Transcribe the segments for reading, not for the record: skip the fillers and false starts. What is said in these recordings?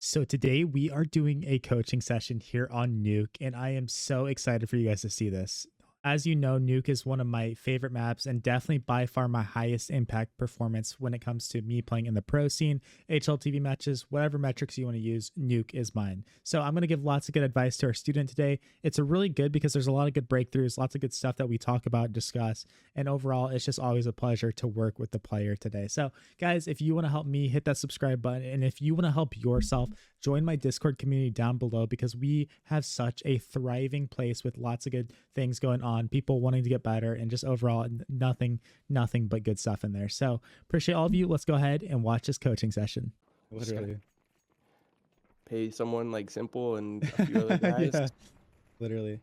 So today we are doing a coaching session here on Nuke, and I am so excited for you guys to see this. As you know, Nuke is one of my favorite maps and definitely by far my highest impact performance when it comes to me playing in the pro scene, HLTV matches, whatever metrics you want to use, Nuke is mine. So I'm going to give lots of good advice to our student today. It's a really good because there's a lot of good breakthroughs, lots of good stuff that we talk about and discuss. And overall, it's just always a pleasure to work with the player today. So guys, if you want to help me, hit that subscribe button. And if you want to help yourself, join my Discord community down below because we have such a thriving place with lots of good things going on, people wanting to get better, and just overall nothing but good stuff in there. So appreciate all of you. Let's go ahead and watch this coaching session. Literally pay someone like Simple and a few other guys. Yeah, literally.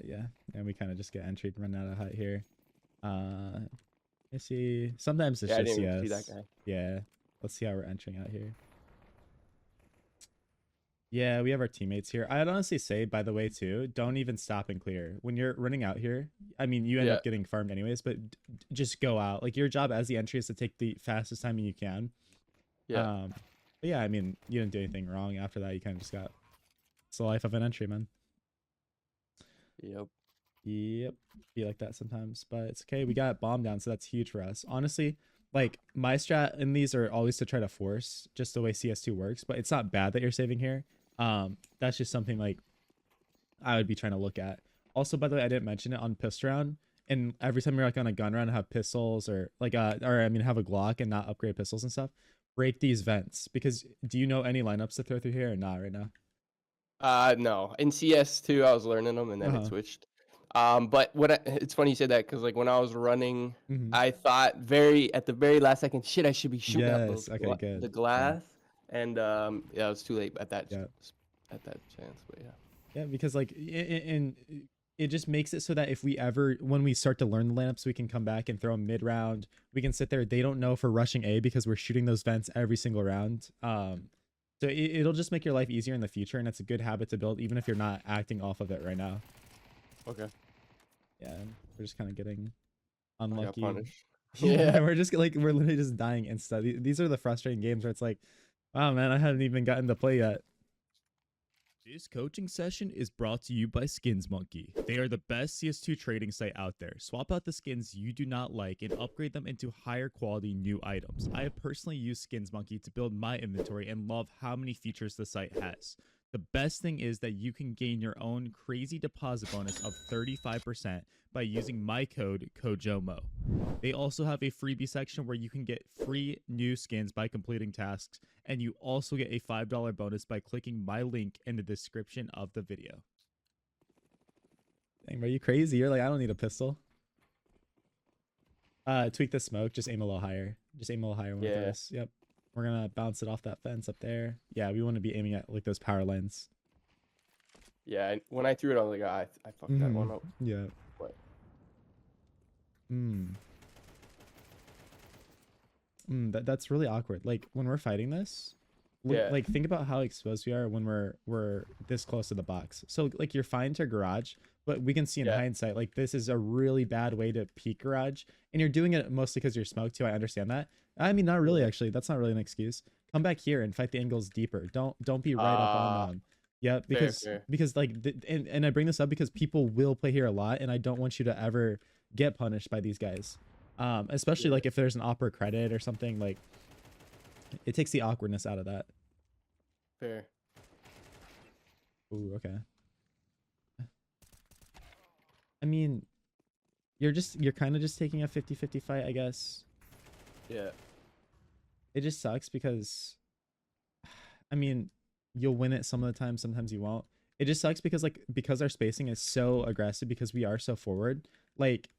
Yeah, and we kind of just get entry, run out of hut here. Let's see. Sometimes it's just see that guy. Yeah, let's see how we're entering out here. Yeah, we have our teammates here. I'd honestly say, by the way, too, don't even stop and clear. When you're running out here, I mean, you end up getting farmed anyways, but just go out. Like, your job as the entry is to take the fastest timing you can. Yeah. But yeah, I mean, you didn't do anything wrong. After that, you kind of just got... It's the life of an entry, man. Yep. Be like that sometimes, but it's okay. We got bomb down, so that's huge for us. Honestly, like, my strat in these are always to try to force, just the way CS2 works, but it's not bad that you're saving here. That's just something like I would be trying to look at. Also, by the way, I didn't mention it on pistol round, and every time you're like on a gun round and have pistols or like have a Glock and not upgrade pistols and stuff, break these vents. Because do you know any lineups to throw through here or not right now? No. In CS2 I was learning them and then it switched. But it's funny you said that because like when I was running, I thought at the very last second, shit, I should be shooting out the glass. And yeah, it was too late at that chance. But yeah, because like it just makes it so that if when we start to learn the lineups, we can come back and throw them mid round. We can sit there. They don't know if we're rushing A because we're shooting those vents every single round. So it'll just make your life easier in the future, and it's a good habit to build even if you're not acting off of it right now. Okay. Yeah, we're just kind of getting unlucky. Yeah, we're literally just dying insta. These are the frustrating games where it's like, wow, man, I haven't even gotten to play yet. This coaching session is brought to you by SkinsMonkey. They are the best CS2 trading site out there. Swap out the skins you do not like and upgrade them into higher quality new items. I have personally used SkinsMonkey to build my inventory and love how many features the site has. The best thing is that you can gain your own crazy deposit bonus of 35% by using my code KOJOMO. They also have a freebie section where you can get free new skins by completing tasks, and you also get a $5 bonus by clicking my link in the description of the video. Dang, are you crazy? You're like, I don't need a pistol. Tweak the smoke, just aim a little higher. Just aim a little higher when we do this. Yep. We're gonna bounce it off that fence up there. Yeah, we want to be aiming at like those power lines. Yeah, when I threw it, I was like, I fucked that one up. Yeah. What? That's really awkward. Like when we're fighting this, like think about how exposed we are when we're this close to the box. So like you're fine to garage, but we can see in hindsight, like this is a really bad way to peek garage, and you're doing it mostly because you're smoked too. I understand that. I mean, not really, actually. That's not really an excuse. Come back here and fight the angles deeper. Don't be right up on them. Yeah, because like, and I bring this up because people will play here a lot, and I don't want you to ever get punished by these guys. Especially like if there's an opera credit or something, like it takes the awkwardness out of that. Fair. Ooh, okay. I mean, you're kind of just taking a 50-50 fight, I guess. Yeah. It just sucks because, I mean, you'll win it some of the time, sometimes you won't. It just sucks because because our spacing is so aggressive because we are so forward, like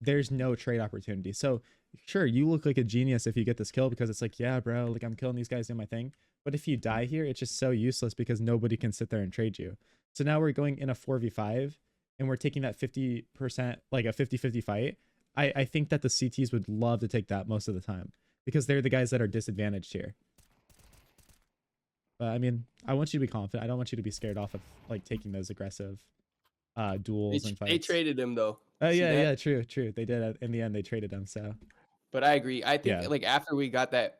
there's no trade opportunity. So sure, you look like a genius if you get this kill because it's like, yeah, bro, like I'm killing these guys doing my thing. But if you die here, it's just so useless because nobody can sit there and trade you. So now we're going in a 4v5 and we're taking that 50%, like a 50-50 fight. I think that the CTs would love to take that most of the time because they're the guys that are disadvantaged here. But I mean, I want you to be confident. I don't want you to be scared off of like taking those aggressive duels and fights. They traded him though. Oh yeah, true. They did. In the end, they traded him. So, but I agree. I think like after we got that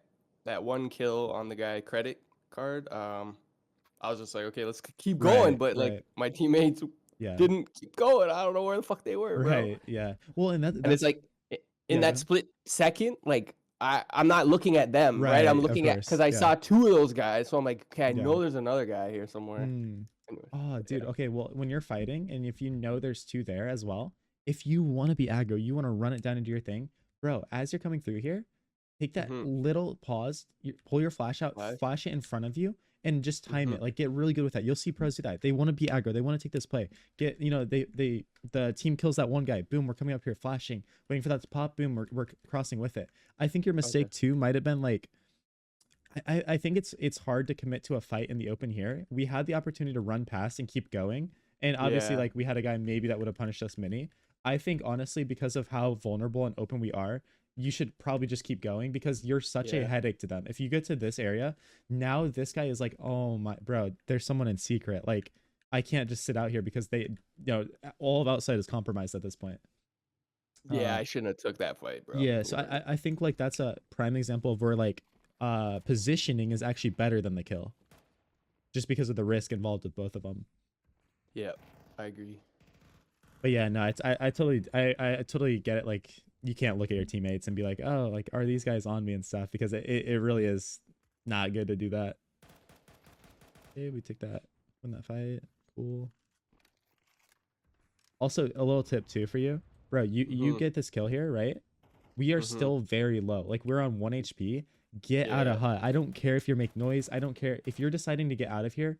one kill on the guy credit, card. I was just like, okay, let's keep going. But like my teammates didn't keep going. I don't know where the fuck they were, bro. Right. Yeah. Well, and that's it's like in that split second, like I'm not looking at them, right? I'm looking at because I saw 2 of those guys, so I'm like, okay, I know there's another guy here somewhere. Anyways, oh, dude. Okay. Well, when you're fighting, and if you know there's 2 there as well, if you want to be aggro, you want to run it down into your thing, bro. As you're coming through here, take that little pause, pull your flash out, flash it in front of you, and just time it. Like, get really good with that. You'll see pros do that. They want to be aggro. They want to take this play. Get, you know, the team kills that one guy. Boom, we're coming up here, flashing, waiting for that to pop. Boom, we're crossing with it. I think your mistake too might have been like, I think it's hard to commit to a fight in the open here. We had the opportunity to run past and keep going, and obviously like we had a guy maybe that would have punished us mini. I think honestly, because of how vulnerable and open we are, you should probably just keep going, because you're such a headache to them. If you get to this area, now this guy is like, oh my, bro, there's someone in secret. Like, I can't just sit out here because they, you know, all of outside is compromised at this point. Yeah, I shouldn't have took that fight, bro. Yeah, so I think like that's a prime example of where like positioning is actually better than the kill, just because of the risk involved with both of them. Yeah, I agree. But yeah, no, I totally get it. Like, you can't look at your teammates and be like, oh, like, are these guys on me and stuff, because it really is not good to do that. Okay, we took that, win that fight. Cool. Also, a little tip too for you, bro. You get this kill here, right? We are still very low. Like, we're on 1 HP. Get out of hut. I don't care if you make noise. I don't care if you're deciding to get out of here.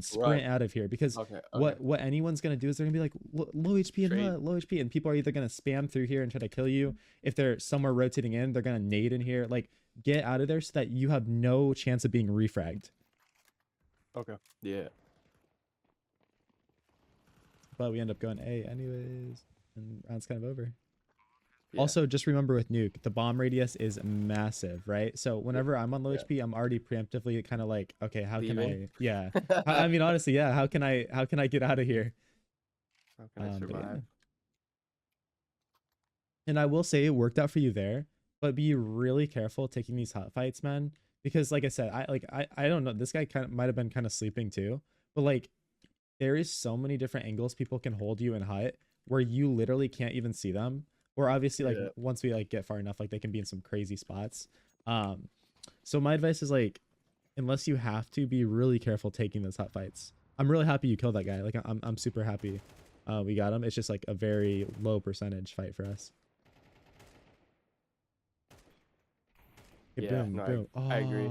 Sprint out of here, because what anyone's gonna do is they're gonna be like, low HP and hut, low HP, and people are either gonna spam through here and try to kill you. If they're somewhere rotating in, they're gonna nade in here. Like, get out of there so that you have no chance of being refragged. Okay. Yeah. But we end up going A anyways, and round's kind of over. Also, just remember with Nuke, the bomb radius is massive, right? So whenever I'm on low HP, I'm already preemptively kind of like, okay, how can I? Yeah, I mean, honestly, yeah. How can I get out of here? How can I survive? And I will say it worked out for you there, but be really careful taking these hot fights, man. Because like I said, I don't know. This guy kind of might have been kind of sleeping too, but like, there is so many different angles people can hold you in hut where you literally can't even see them. Or obviously, like, once we like get far enough, like, they can be in some crazy spots. So my advice is, like, unless you have to, be really careful taking those hot fights. I'm really happy you killed that guy. Like, I'm super happy we got him. It's just like a very low percentage fight for us. Okay, yeah, boom, no, boom. I agree.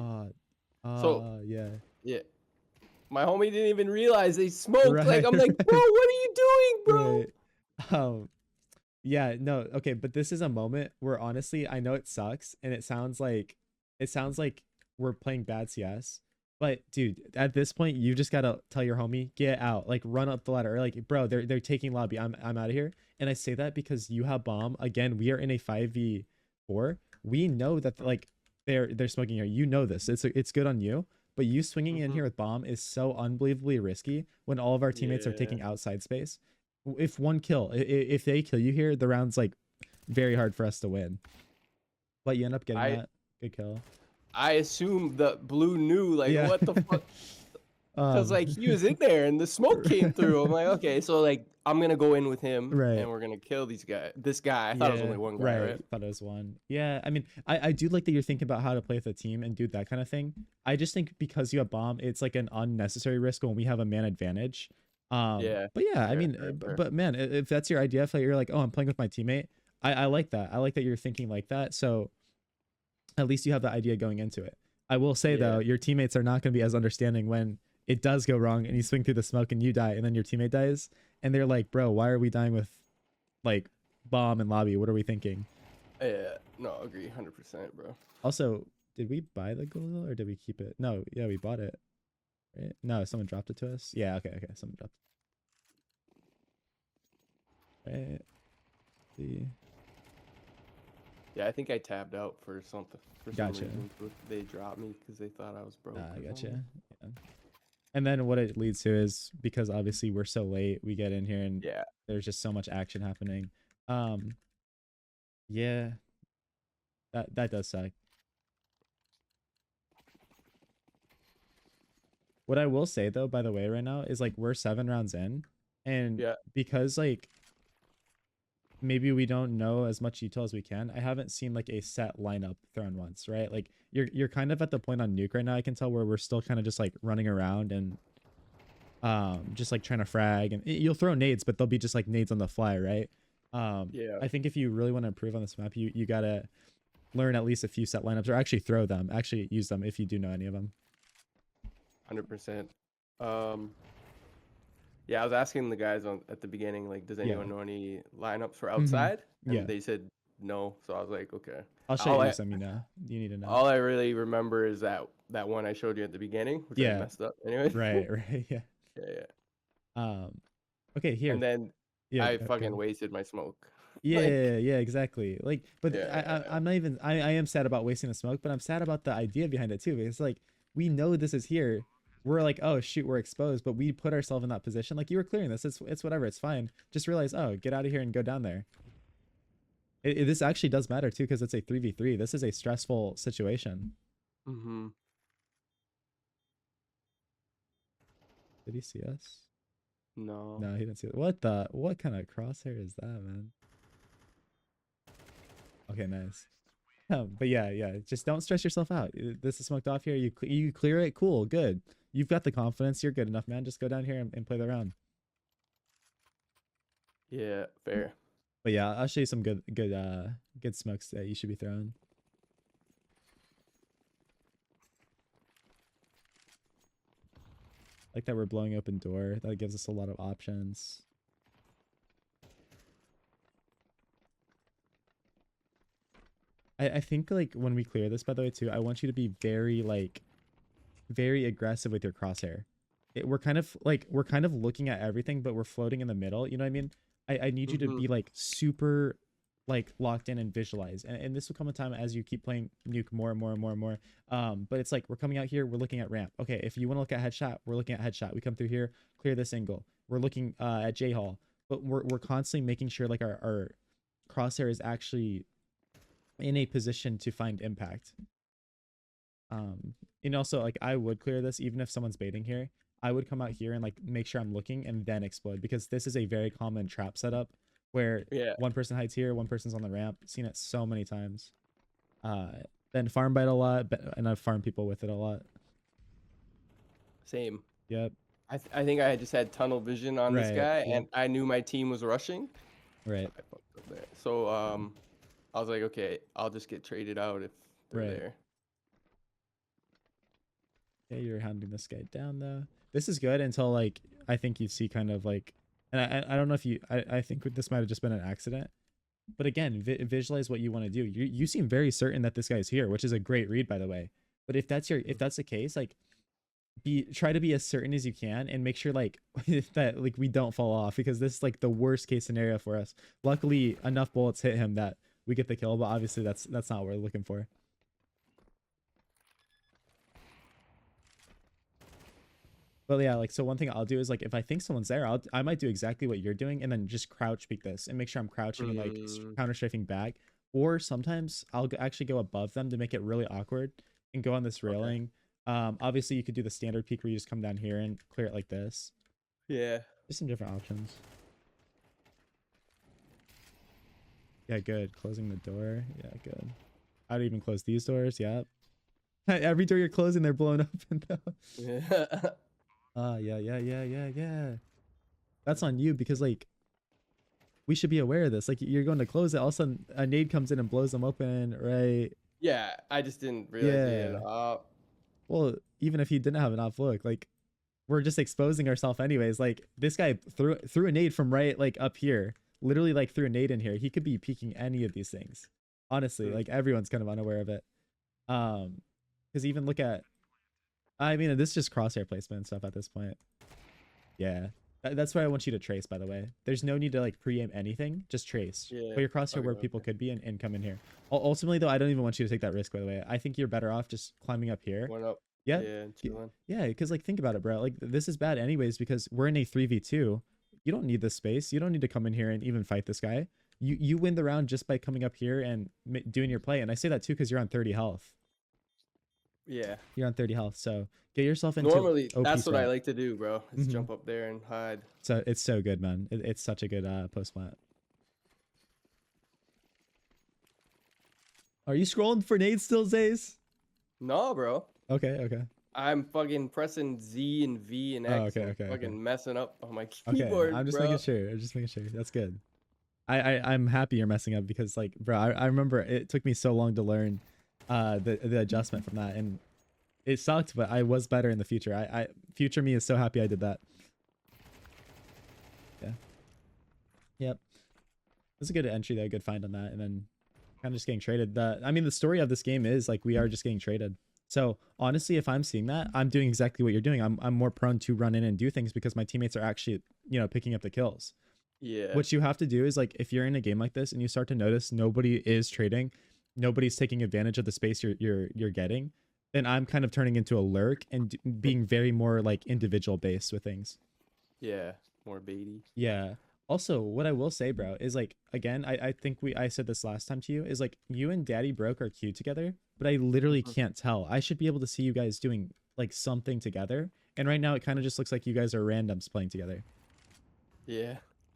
So yeah. My homie didn't even realize they smoked. Like, I'm like, bro, what are you doing, bro? Yeah, no, okay, but this is a moment where honestly, I know it sucks, and it sounds like we're playing bad CS, but dude, at this point, you just gotta tell your homie, get out, like, run up the ladder, or like, bro, they're taking lobby, I'm out of here. And I say that because you have bomb. Again, we are in a 5v4. We know that like they're smoking here. You know this. It's good on you. But you swinging in here with bomb is so unbelievably risky when all of our teammates are taking outside space. If one kill, if they kill you here, the round's like very hard for us to win. But you end up getting that good kill. I assume the blue knew, like, what the fuck? Because like he was in there and the smoke came through. I'm like, okay, so like I'm gonna go in with him, and we're gonna kill this guy. I thought it was only one guy, right? I thought it was one. Yeah, I mean, I do like that you're thinking about how to play with a team and do that kind of thing. I just think because you have bomb, it's like an unnecessary risk when we have a man advantage. But yeah, I mean, but man, if that's your idea, if you're like, oh, I'm playing with my teammate, I like that. I like that you're thinking like that. So at least you have the idea going into it. I will say though, your teammates are not going to be as understanding when it does go wrong and you swing through the smoke and you die, and then your teammate dies, and they're like, bro, why are we dying with like bomb and lobby? What are we thinking? Yeah, no, agree 100%, bro. Also, did we buy the gold or did we keep it? No, yeah, we bought it. Right? No, someone dropped it to us. Yeah, okay, someone dropped it. Right. See. Yeah, I think I tabbed out for something. For some reason, they dropped me because they thought I was broke. I gotcha. Yeah. And then what it leads to is, because obviously we're so late, we get in here and there's just so much action happening. Yeah, that does suck. What I will say though, by the way, right now is like we're 7 rounds in, and Yeah. because like maybe we don't know as much detail as we can. I haven't seen like a set lineup thrown once, right? Like you're kind of at the point on Nuke right now, I can tell, where we're still kind of just like running around and just like trying to frag, and you'll throw nades, but they'll be just like nades on the fly, right? Yeah. I think if you really want to improve on this map, you gotta learn at least a few set lineups, or actually throw them, actually use them if you do know any of them. 100%. Yeah, I was asking the guys at the beginning, like, does anyone know any lineups for outside? And they said no. So I was like, okay. I'll show you some, you need to know. All I really remember is that one I showed you at the beginning, which I messed up anyway. Right. Yeah. Yeah. Okay, here. And then I fucking wasted my smoke. Yeah, exactly. Like, but I'm not even, I am sad about wasting the smoke, but I'm sad about the idea behind it too. Because like, we know this is here. We're like, oh shoot, we're exposed, but we put ourselves in that position. Like, you were clearing this. It's whatever. It's fine. Just realize, oh, get out of here and go down there. This actually does matter too, because it's a 3v3. This is a stressful situation. Mm-hmm. Did he see us? No. No, he didn't see it. What kind of crosshair is that, man? Okay, nice. But yeah, just don't stress yourself out. This is smoked off here. You clear it, cool, good. You've got the confidence. You're good enough, man. Just go down here and play the round. Yeah, fair. But yeah, I'll show you some good smokes that you should be throwing. Like that we're blowing open door. That gives us a lot of options. I think like when we clear this, by the way, too, I want you to be very aggressive with your crosshair. We're kind of looking at everything, but we're floating in the middle. You know what I mean? I need you to be like super like locked in and visualize. And this will come a time as you keep playing Nuke more and more. But it's like we're coming out here, we're looking at ramp. Okay, if you want to look at headshot, we're looking at headshot. We come through here, clear this angle. We're looking at J Hall, but we're constantly making sure like our crosshair is actually in a position to find impact. And also like I would clear this even if someone's baiting here. I would come out here and like make sure I'm looking and then explode, because this is a very common trap setup where one person hides here, one person's on the ramp. Seen it so many times. Then farm bite a lot, and I've farmed people with it a lot. Same. Yep. I think I just had tunnel vision on this guy, and I knew my team was rushing. Right. So I was like, okay, I'll just get traded out if they're there. Yeah, you're hounding this guy down though. This is good until like I think you see kind of like, and I don't know if you, I think this might have just been an accident, but again, visualize what you want to do. You seem very certain that this guy's here, which is a great read, by the way. But if that's the case, like try to be as certain as you can and make sure like that like we don't fall off, because this is like the worst case scenario for us. Luckily enough bullets hit him that we get the kill, but obviously that's not what we're looking for. But yeah, like, so one thing I'll do is like if I think someone's there, I might do exactly what you're doing and then just crouch peek this and make sure I'm crouching and like counter strafing back. Or sometimes I'll actually go above them to make it really awkward and go on this railing. Obviously you could do the standard peek where you just come down here and clear it like this. Yeah. Just some different options. Yeah, good. Closing the door. Yeah, good. I'd even close these doors. Yep. Every door you're closing, they're blown open though. Yeah. Yeah. That's on you, because like we should be aware of this. Like you're going to close it, all of a sudden a nade comes in and blows them open, right? Yeah, I just didn't realize it. Well, even if he didn't have an off look, like we're just exposing ourselves anyways. Like this guy threw a nade from right like up here, literally like threw a nade in here. He could be peeking any of these things. Honestly, like everyone's kind of unaware of it. Because even look at, I mean, this is just crosshair placement and stuff at this point. Yeah. That's why I want you to trace, by the way. There's no need to like pre-aim anything. Just trace. Yeah. Put your crosshair where people could be and come in here. Ultimately, though, I don't even want you to take that risk, by the way. I think you're better off just climbing up here. One up. Yeah. Yeah, because like think about it, bro. Like this is bad anyways, because we're in a 3v2. You don't need this space. You don't need to come in here and even fight this guy. You win the round just by coming up here and doing your play. And I say that too because you're on 30 health. Yeah. You're on 30 health, so get yourself into Normally, OP that's what I spot. like to do, bro. Is jump up there and hide. So it's so good, man. It's such a good post plant. Are you scrolling for nades still, Zays? No, bro. Okay, okay. I'm fucking pressing Z and V and Oh, X okay, and okay, okay. fucking messing up on my Okay, I'm keyboard, just making bro. sure. I'm just making sure. That's good. I'm happy you're messing up because like, bro, I remember it took me so long to learn the adjustment from that, and it sucked, but I was better in the future. I future me is so happy I did that. Yeah. Yep. That's a good entry though, good find on that, and then kind of just getting traded. I mean, the story of this game is like we are just getting traded. So honestly, if I'm seeing that, I'm doing exactly what you're doing. I'm more prone to run in and do things because my teammates are actually, picking up the kills. Yeah. What you have to do is like if you're in a game like this and you start to notice nobody is trading, nobody's taking advantage of the space you're getting, then I'm kind of turning into a lurk and being very more like individual based with things. Yeah. More baity. Yeah. Also, what I will say, bro, is like again, I think I said this last time to you, is like you and Daddy Broke are cute together, but I literally can't tell. I should be able to see you guys doing like something together. And right now it kind of just looks like you guys are randoms playing together. Yeah.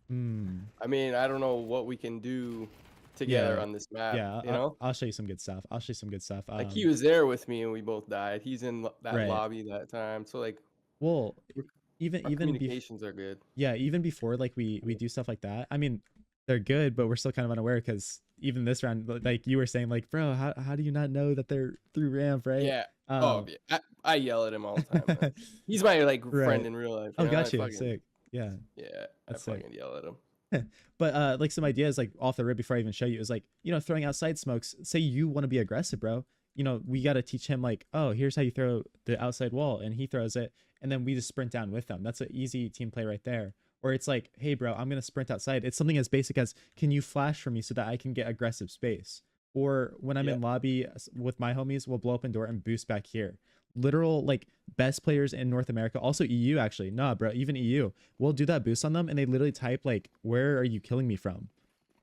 Hmm. I mean, I don't know what we can do together Yeah. on this map, Yeah, you know? I'll show you some good stuff. I'll show you some good stuff. Like he was there with me and we both died. He's in that Right. lobby that time. So like Well, our communications are good. Yeah, even before like we do stuff like that. I mean, they're good, but we're still kind of unaware because even this round, like you were saying, like, bro, how do you not know that they're through ramp, right? Yeah. Oh, yeah. I yell at him all the time, man. He's my like friend Right. in real life. Oh, You know? got you. Sick. Yeah, Yeah, I that's sick. fucking yell at him. But like some ideas like off the rip before I even show you is like, throwing outside smokes. Say you want to be aggressive, bro. We got to teach him like, oh, here's how you throw the outside wall, and he throws it, and then we just sprint down with them. That's an easy team play right there. Or it's like, hey, bro, I'm gonna sprint outside. It's something as basic as, can you flash for me so that I can get aggressive space? Or when I'm in lobby with my homies, we'll blow open door and boost back here. Literal like best players in North America, also EU actually. Nah, bro, even EU. We'll do that boost on them, and they literally type like, "Where are you killing me from?"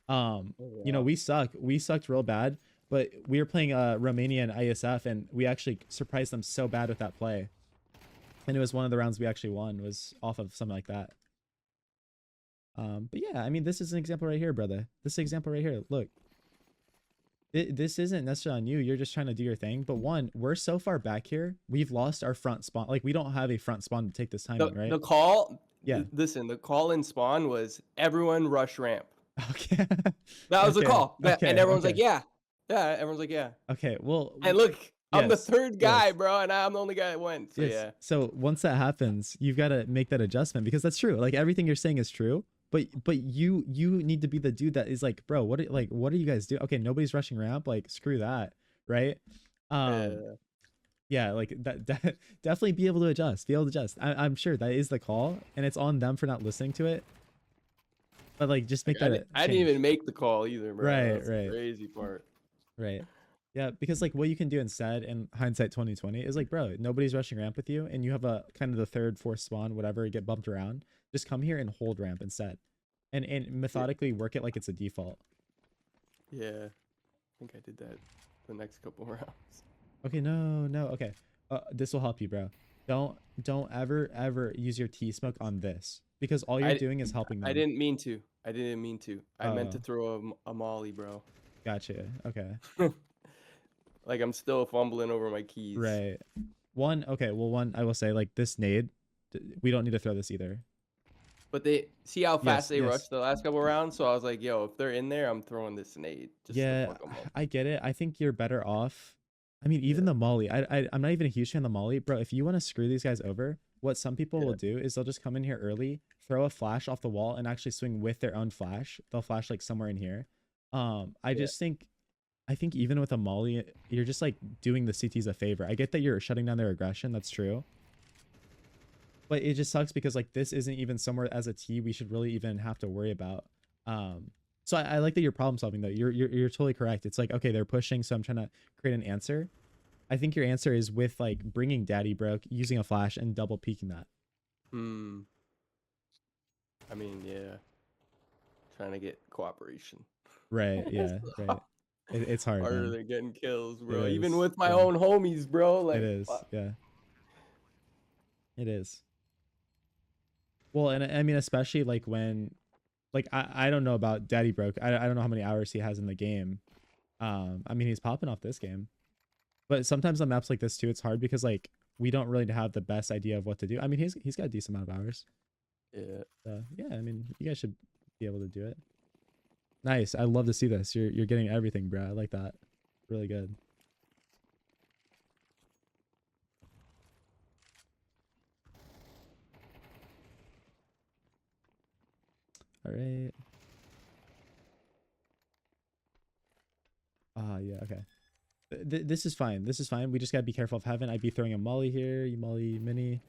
We sucked real bad, but we were playing Romania and ISF, and we actually surprised them so bad with that play. And it was one of the rounds we actually won was off of something like that. But yeah, I mean, this is an example right here, brother. This example right here. Look, this isn't necessarily on you. You're just trying to do your thing. But one, we're so far back here. We've lost our front spawn. Like we don't have a front spawn to take this timing, right? The call. Yeah. Listen, the call in spawn was everyone rush ramp. Okay. That was the call. Okay. And everyone's like, yeah. Yeah. Everyone's like, yeah. Okay. Well. And look, I'm the third guy, yes. bro, and I'm the only guy that went. So yes. yeah. So once that happens, you've got to make that adjustment because that's true. Like everything you're saying is true. But you need to be the dude that is like, bro, what are you guys doing? Okay, nobody's rushing ramp. Like screw that, right? Yeah, like that definitely be able to adjust. I'm sure that is the call, and it's on them for not listening to it. But like, just make that. I didn't even make the call either, bro. Right, That's right. The crazy part. Right. Yeah, because like what you can do instead in hindsight 2020 is like, bro, nobody's rushing ramp with you, and you have a kind of the third, fourth spawn, whatever, get bumped around. Just come here and hold ramp instead, and methodically work it like it's a default. Yeah, I think I did that the next couple rounds. Okay, no, okay. This will help you, bro. Don't ever use your T smoke on this because all you're doing is helping them. I didn't mean to. I meant to throw a molly, bro. Gotcha. Okay. Like I'm still fumbling over my keys. Right. One. I will say like this nade. We don't need to throw this either. But they see how fast they rushed the last couple rounds. So I was like, yo, if they're in there, I'm throwing this nade. Just to fuck them up. I get it. I think you're better off. I mean, even the molly. I'm not even a huge fan of the molly, bro. If you want to screw these guys over, what some people will do is they'll just come in here early, throw a flash off the wall, and actually swing with their own flash. They'll flash like somewhere in here. I think even with a molly, you're just like doing the CTs a favor. I get that you're shutting down their aggression. That's true. But it just sucks because like this isn't even somewhere as a T we should really even have to worry about. So I like that you're problem solving though. You're totally correct. It's like, okay, they're pushing, so I'm trying to create an answer. I think your answer is with like bringing Daddy Broke, using a flash, and double peeking that. I mean, yeah. Trying to get cooperation. Right. Yeah. Right. It's hard, Harder man. than getting kills, It bro. Even is. with my Yeah. own homies, bro. It Like, is. fuck. Yeah. It is. Well, and I mean, especially like when, like, I don't know about Daddy Broke. I don't know how many hours he has in the game. I mean, he's popping off this game, but sometimes on maps like this too, it's hard because like we don't really have the best idea of what to do. I mean, he's got a decent amount of hours. Yeah. Yeah. I mean, you guys should be able to do it. Nice. I love to see this. You're getting everything, bro. I like that. Really good. All right. Yeah. Okay. This is fine. This is fine. We just gotta be careful of heaven. I'd be throwing a molly here. You molly mini.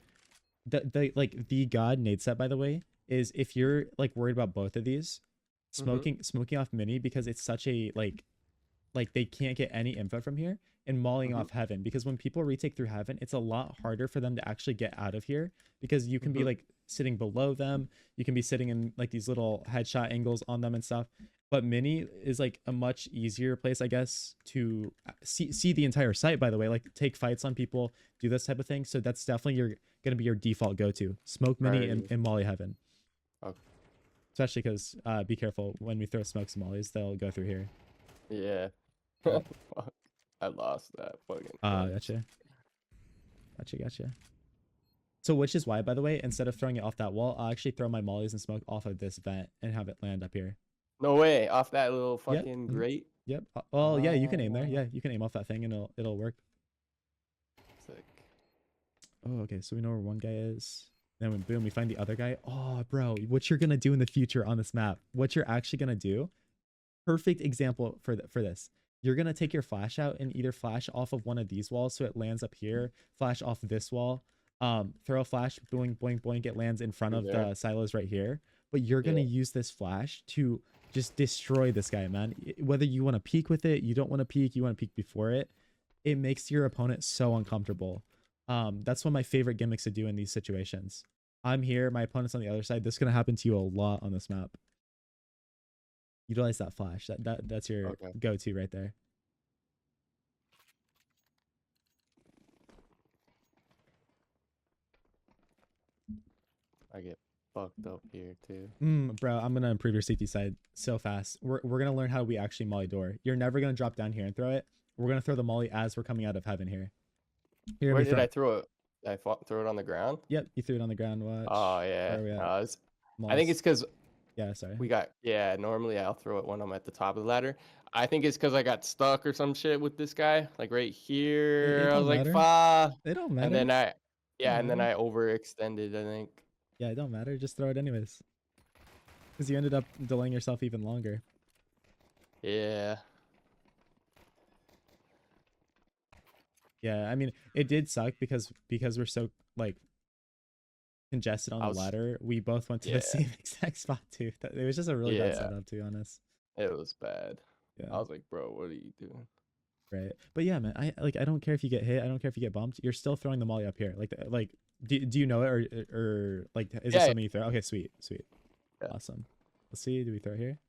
The god nade set, by the way, is if you're like worried about both of these, smoking off mini because it's such a like they can't get any info from here, and mauling off heaven because when people retake through heaven, it's a lot harder for them to actually get out of here because you can be like sitting below them, you can be sitting in like these little headshot angles on them and stuff. But mini is like a much easier place, I guess, to see the entire site, by the way, like take fights on people, do this type of thing. So that's definitely gonna be your default go-to. Smoke mini and molly heaven. Okay. Especially because be careful when we throw smokes and mollies, they'll go through here. Yeah. Fuck. I lost that fucking. Gotcha. So which is why, by the way, instead of throwing it off that wall, I'll actually throw my mollies and smoke off of this vent and have it land up here. No way, off that little fucking grate. Yep. Well, yeah, you can aim there. Yeah, you can aim off that thing and it'll work. Sick. Oh, okay. So we know where one guy is. Then when boom, we find the other guy. Oh, bro, what you're gonna do in the future on this map? What you're actually gonna do? Perfect example for this. You're gonna take your flash out and either flash off of one of these walls so it lands up here, flash off this wall, throw a flash, boing, boing, boing, it lands in front of the silos right here. But you're gonna use this flash to just destroy this guy, man. Whether you want to peek with it, you don't want to peek, you want to peek before it, it makes your opponent so uncomfortable. That's one of my favorite gimmicks to do in these situations. I'm here, my opponent's on the other side. This is gonna happen to you a lot on this map. Utilize that flash. That's your go-to right there. I get fucked up here too. Bro, I'm gonna improve your safety side so fast. We're gonna learn how we actually molly door. You're never gonna drop down here and throw it. We're gonna throw the molly as we're coming out of heaven here. Where did I throw it? I throw it on the ground? Yep, you threw it on the ground. Watch. Oh yeah. I think it's because sorry. Normally I'll throw it when I'm at the top of the ladder. I think it's because I got stuck or some shit with this guy, like right here. I was like, "Fa." It don't matter. And then I overextended, I think. Yeah, it don't matter. Just throw it anyways. Because you ended up delaying yourself even longer. Yeah. Yeah, I mean, it did suck because we're so like congested on the ladder. We both went to the same exact spot too. It was just a really bad setup, to be honest. It was bad. Yeah. I was like, bro, what are you doing? Right. But yeah, man, I don't care if you get hit. I don't care if you get bumped. You're still throwing the molly up here. Like do you know it or like is it something you throw? Okay, sweet. Yeah. Awesome. Let's see. Do we throw here?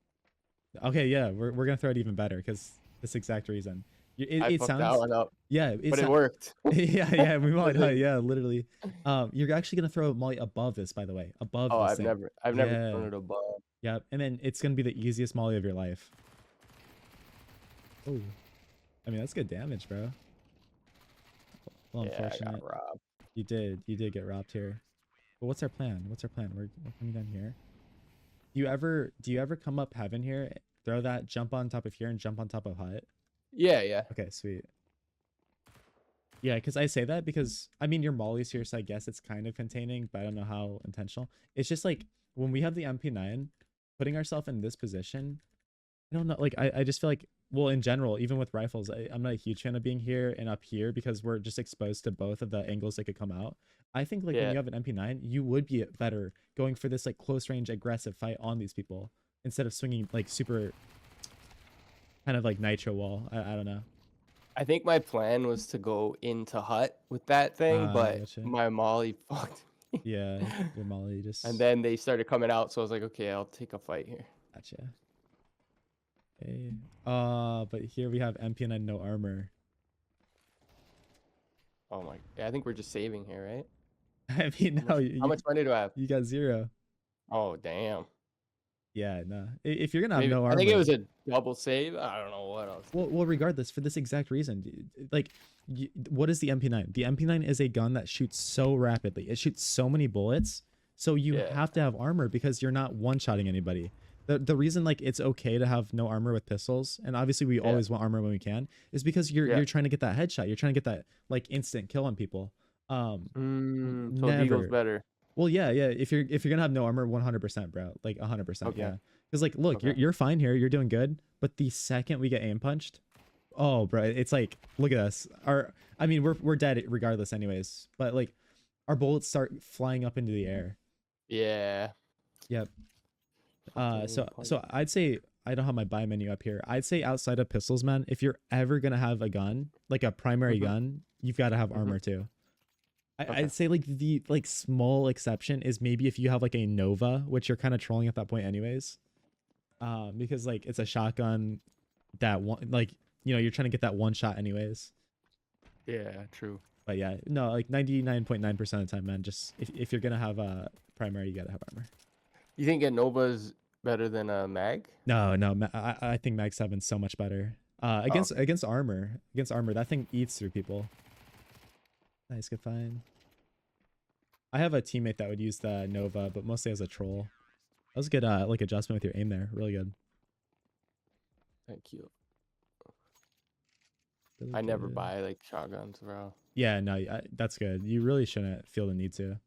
Okay, yeah, we're gonna throw it even better because this exact reason. It sounds that one up. Yeah, but it worked. yeah, we mollied. Yeah, literally. You're actually gonna throw a molly above this, by the way. Above this I've never thrown it above. Yep, and then it's gonna be the easiest molly of your life. Oh, I mean, that's good damage, bro. Well, unfortunate. I got robbed. You did get robbed here. But what's our plan? We're coming down here. Do you ever come up heaven here, throw that, jump on top of here, and jump on top of hut? Yeah. Okay, sweet. Yeah, because I say that because I mean your molly's here, so I guess it's kind of containing, but I don't know how intentional. It's just like when we have the MP9, putting ourselves in this position, I don't know, like I just feel like, well, in general, even with rifles, I'm not a huge fan of being here and up here because we're just exposed to both of the angles that could come out. I think like when you have an MP9, you would be better going for this like close range aggressive fight on these people instead of swinging like super kind of like nitro wall. I don't know. I think my plan was to go into hut with that thing, but gotcha. My molly fucked me. Yeah, your molly just. And then they started coming out, so I was like, okay, I'll take a fight here. Gotcha. Okay. But here we have MP9 no armor. Oh my, yeah, I think we're just saving here, right? I mean, How no, much, how much money do I have? you got 0. Oh, damn. Yeah, no. If you're gonna have Maybe no I think it armor, was a double save. I don't know what else. well, regardless, for this exact reason, like, what is the MP9? The MP9 is a gun that shoots so rapidly. It shoots so many bullets, so you Yeah. have to have armor because you're not one-shotting anybody. The reason like it's okay to have no armor with pistols, and obviously we always want armor when we can, is because you're trying to get that headshot. You're trying to get that like instant kill on people. So Deagle's better. Well, yeah. If you're gonna have no armor, 100%, bro. Like 100%, Okay. yeah. Because like, look, Okay. you're fine here. You're doing good. But the second we get aim punched, oh, bro, it's like, look at us. I mean, we're dead regardless, anyways. But like, our bullets start flying up into the air. Yeah. Yep. So I'd say I don't have my buy menu up here. I'd say outside of pistols, man, if you're ever gonna have a gun, like a primary gun, you've got to have armor too. I'd say like the small exception is maybe if you have like a Nova, which you're kind of trolling at that point anyways. Because like it's a shotgun that one, like, you know, you're trying to get that one shot anyways. Yeah, true. But yeah, no, like 99.9% of the time, man, just if you're gonna have a primary, you gotta have armor. You think a Nova's better than a Mag? No, I think Mag 7's so much better. Against armor, that thing eats through people. Nice, good find. I have a teammate that would use the Nova, but mostly as a troll. That was a good like adjustment with your aim there. Really good. Thank you. Really I never good. buy like shotguns, bro. Yeah, no, that's good. You really shouldn't feel the need to.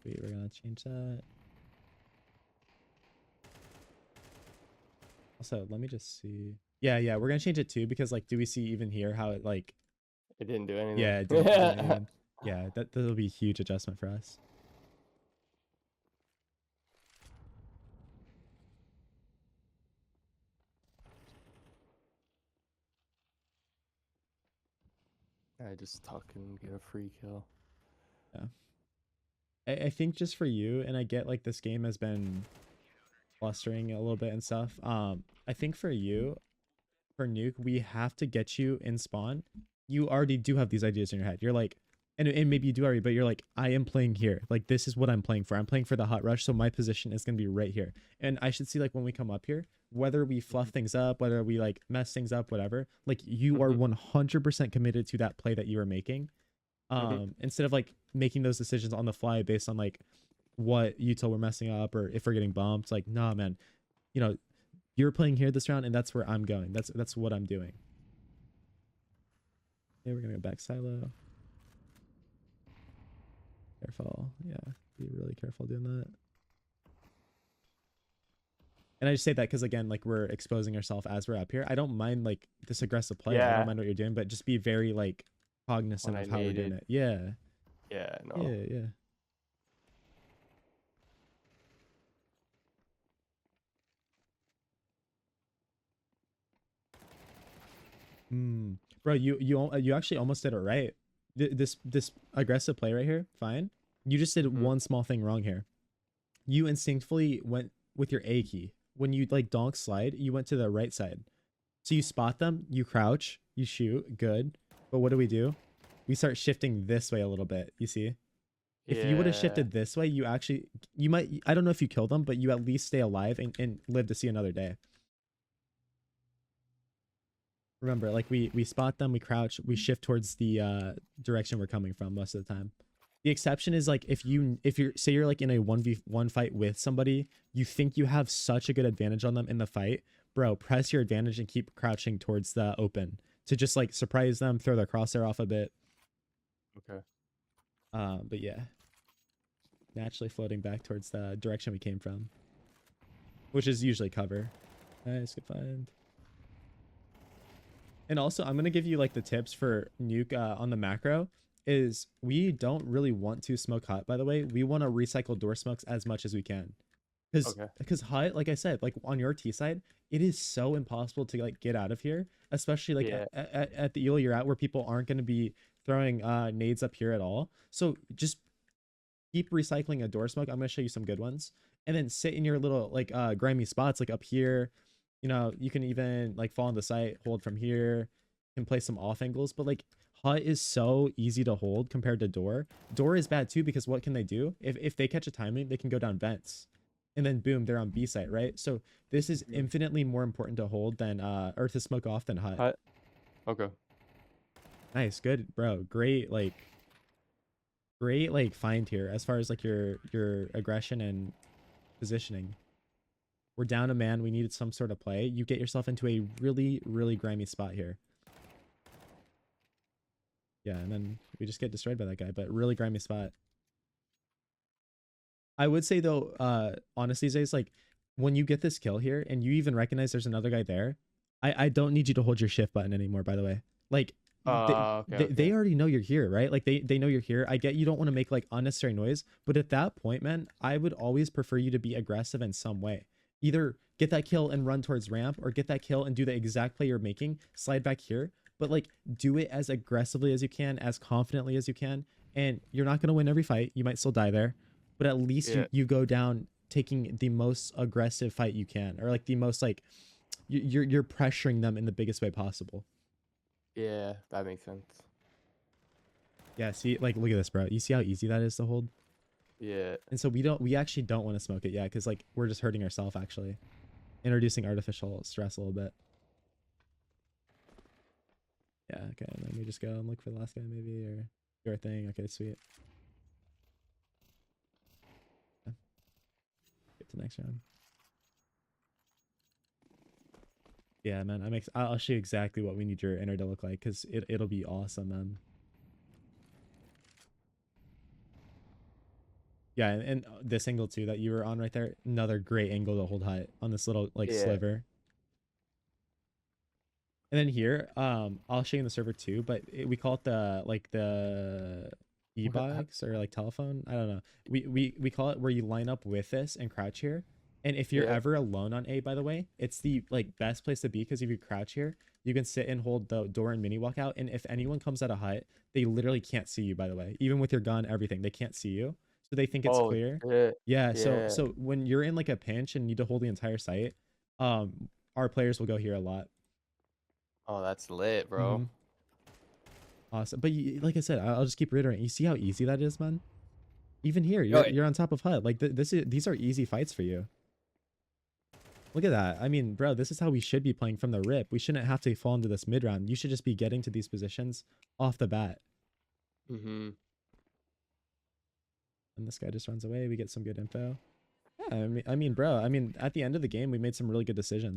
Wait, we're gonna change that. Also, let me just see. Yeah, we're gonna change it too because like, do we see even here how it like? It didn't do anything. Yeah, it didn't do anything. Yeah, that'll be a huge adjustment for us. I just tuck and get a free kill. Yeah. I think just for you, and I get like this game has been flustering a little bit and stuff. I think for you, for Nuke, we have to get you in spawn. You already do have these ideas in your head. You're like, and maybe you do already, but you're like, I am playing here. Like, this is what I'm playing for. I'm playing for the hot rush, so my position is going to be right here. And I should see, like, when we come up here, whether we fluff things up, whether we, like, mess things up, whatever, like, you are 100% committed to that play that you are making. Instead of, like, making those decisions on the fly based on, like, what util we're messing up or if we're getting bumped. Like, nah, man, you know, you're playing here this round, and that's where I'm going. That's what I'm doing. Yeah, we're gonna go back silo. Careful. Yeah, be really careful doing that. And I just say that because, again, like, we're exposing ourselves as we're up here. I don't mind, like, this aggressive play. I don't mind what you're doing, but just be very, like, cognizant of how we're doing it. Yeah. Yeah, no. Yeah. Bro, you actually almost did it right. This aggressive play right here, fine. You just did one small thing wrong here. You instinctively went with your A key. When you like donk slide, you went to the right side. So you spot them, you crouch, you shoot, good. But what do? We start shifting this way a little bit, you see? If you would have shifted this way, you might, I don't know if you kill them, but you at least stay alive and live to see another day. Remember, like, we spot them, we crouch, we shift towards the direction we're coming from most of the time. The exception is like if you're say you're like in a 1v1 fight with somebody, you think you have such a good advantage on them in the fight, bro, press your advantage and keep crouching towards the open to just like surprise them, throw their crosshair off a bit. Okay. But yeah, naturally floating back towards the direction we came from, which is usually cover. Nice, good find. And also, I'm gonna give you like the tips for Nuke on the macro. Is we don't really want to smoke hot, by the way. We want to recycle door smokes as much as we can. Because hot, like I said, like on your T side, it is so impossible to like get out of here, especially like at the elo you're at where people aren't going to be throwing nades up here at all. So just keep recycling a door smoke. I'm gonna show you some good ones, and then sit in your little like grimy spots like up here. You know, you can even like fall on the site, hold from here, can play some off angles, but like hut is so easy to hold compared to door. Door is bad too because what can they do? If they catch a timing, they can go down vents, and then boom, they're on B site, right? So this is infinitely more important to hold than or to smoke off than hut. Okay. Nice, good, bro. Great, like find here as far as like your aggression and positioning. We're down a man. We needed some sort of play. You get yourself into a really, really grimy spot here. Yeah, and then we just get destroyed by that guy, but really grimy spot. I would say though, honestly, Zays, like when you get this kill here and you even recognize there's another guy there, I don't need you to hold your shift button anymore, by the way. Like they already know you're here, right? Like they know you're here. I get you don't want to make like unnecessary noise, but at that point, man, I would always prefer you to be aggressive in some way. Either get that kill and run towards ramp, or get that kill and do the exact play you're making, slide back here, but like do it as aggressively as you can, as confidently as you can. And you're not going to win every fight. You might still die there, but at least you go down taking the most aggressive fight you can, or like the most like you're pressuring them in the biggest way possible. Yeah, that makes sense. Yeah, see, like look at this, bro. You see how easy that is to hold? Yeah. And so we actually don't want to smoke it yet, because like we're just hurting ourselves, actually introducing artificial stress a little bit. Yeah, okay, and then we just go and look for the last guy maybe, or do our thing. Okay, sweet. Yeah. Get to the next round. Yeah, man, I'll show you exactly what we need your inner to look like, because it'll be awesome, man. Yeah, and this angle too that you were on right there, another great angle to hold high on this little like sliver. And then here, I'll show you in the server too, but we call it the e-box or like telephone. I don't know. We call it where you line up with this and crouch here. And if you're ever alone on A, by the way, it's the like best place to be, because if you crouch here, you can sit and hold the door and mini walk out. And if anyone comes out of hut, they literally can't see you, by the way. Even with your gun, everything, they can't see you. So they think it's clear. Yeah. So when you're in like a pinch and need to hold the entire site, our players will go here a lot. Oh, that's lit, bro. Awesome. But like I said, I'll just keep reiterating. You see how easy that is, man? Even here, you're on top of HUD. Like these are easy fights for you. Look at that. I mean, bro, this is how we should be playing from the rip. We shouldn't have to fall into this mid round. You should just be getting to these positions off the bat. And this guy just runs away. We get some good info. Yeah, I mean, bro, at the end of the game, we made some really good decisions.